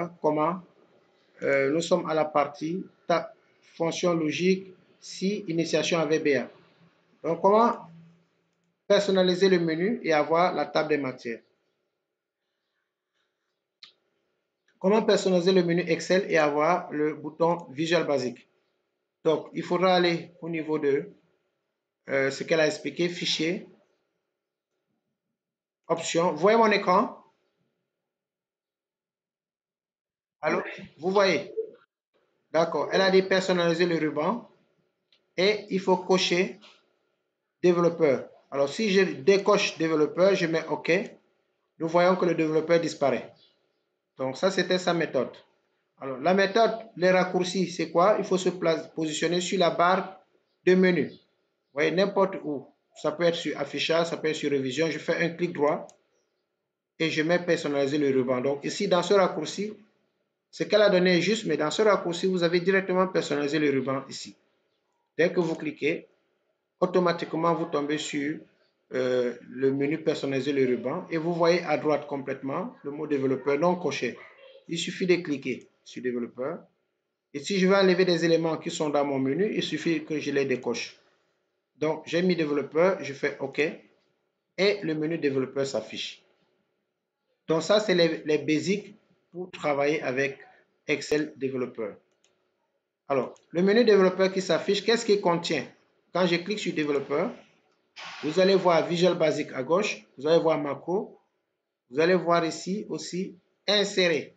voir comment nous sommes à la partie fonction logique si initiation avec BA. Donc, comment personnaliser le menu et avoir la table des matières. Comment personnaliser le menu Excel et avoir le bouton Visual Basic. Donc, il faudra aller au niveau de ce qu'elle a expliqué, fichier, options. Vous voyez mon écran? Allô? Vous voyez? D'accord. Elle a dit personnaliser le ruban et il faut cocher développeur. Alors, si je décoche développeur, je mets OK. Nous voyons que le développeur disparaît. Donc, ça, c'était sa méthode. Alors, la méthode, les raccourcis, c'est quoi? Il faut se positionner sur la barre de menu. Vous voyez, n'importe où. Ça peut être sur affichage, ça peut être sur révision. Je fais un clic droit et je mets personnaliser le ruban. Donc, ici, dans ce raccourci, ce qu'elle a donné est juste, mais dans ce raccourci, vous avez directement personnalisé le ruban ici. Dès que vous cliquez, automatiquement, vous tombez sur le menu personnaliser le ruban et vous voyez à droite complètement le mot développeur non coché. Il suffit de cliquer sur développeur. Et si je veux enlever des éléments qui sont dans mon menu, il suffit que je les décoche. Donc, j'ai mis développeur, je fais OK et le menu développeur s'affiche. Donc, ça, c'est les basics pour travailler avec Excel développeur. Alors, le menu développeur qui s'affiche, qu'est-ce qu'il contient? Quand je clique sur développeur, vous allez voir Visual Basic à gauche, vous allez voir macro, vous allez voir ici aussi insérer.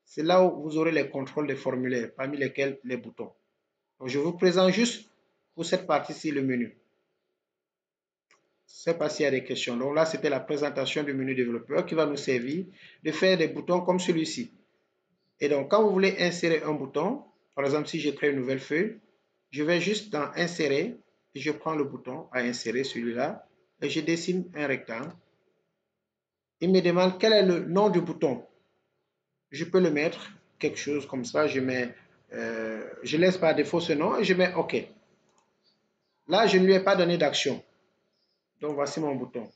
C'est là où vous aurez les contrôles des formulaires, parmi lesquels les boutons. Donc, je vous présente juste pour cette partie-ci le menu. Je ne sais pas s'il y a des questions. Donc là, c'était la présentation du menu développeur qui va nous servir de faire des boutons comme celui-ci. Et donc, quand vous voulez insérer un bouton, par exemple, si je crée une nouvelle feuille, je vais juste dans insérer et je prends le bouton à insérer, celui-là, et je dessine un rectangle. Il me demande quel est le nom du bouton. Je peux le mettre quelque chose comme ça. Je laisse par défaut ce nom et je mets OK. Là, je ne lui ai pas donné d'action. Donc, voici mon bouton.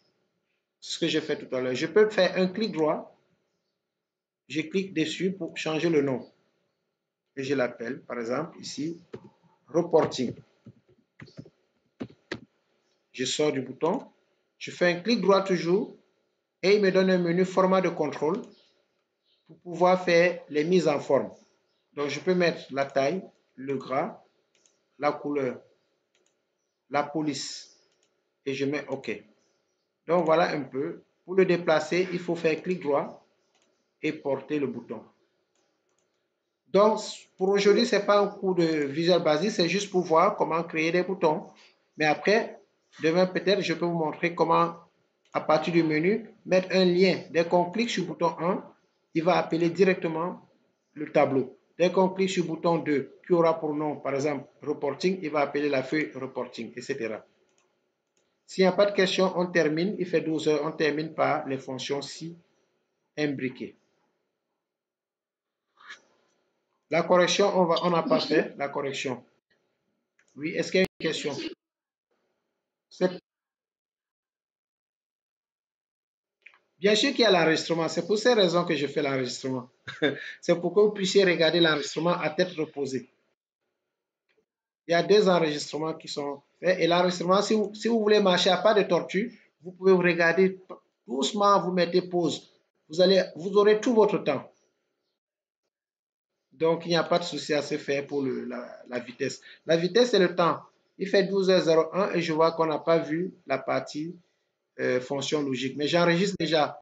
C'est ce que j'ai fait tout à l'heure. Je peux faire un clic droit. Je clique dessus pour changer le nom. Et je l'appelle, par exemple, ici, Reporting. Je sors du bouton. Je fais un clic droit toujours. Et il me donne un menu format de contrôle pour pouvoir faire les mises en forme. Donc, je peux mettre la taille, le gras, la couleur, la police. Et je mets OK. Donc, voilà un peu. Pour le déplacer, il faut faire clic droit et porter le bouton. Donc, pour aujourd'hui, ce n'est pas un cours de Visual Basic, c'est juste pour voir comment créer des boutons. Mais après, demain peut-être, je peux vous montrer comment, à partir du menu, mettre un lien. Dès qu'on clique sur le bouton 1, il va appeler directement le tableau. Dès qu'on clique sur le bouton 2, qui aura pour nom, par exemple, Reporting, il va appeler la feuille Reporting, etc. S'il n'y a pas de questions, on termine. Il fait 12 heures, on termine par les fonctions si imbriquées. La correction, on n'a pas fait la correction. Oui, est-ce qu'il y a une question? Bien sûr qu'il y a l'enregistrement. C'est pour ces raisons que je fais l'enregistrement. C'est pour que vous puissiez regarder l'enregistrement à tête reposée. Il y a 2 enregistrements qui sont faits. Et l'enregistrement, si vous voulez marcher à pas de tortue, vous pouvez vous regarder doucement, vous mettez pause. Vous aurez tout votre temps. Donc, il n'y a pas de souci à se faire pour la vitesse. La vitesse, c'est le temps. Il fait 12h01 et je vois qu'on n'a pas vu la partie fonction logique. Mais j'enregistre déjà.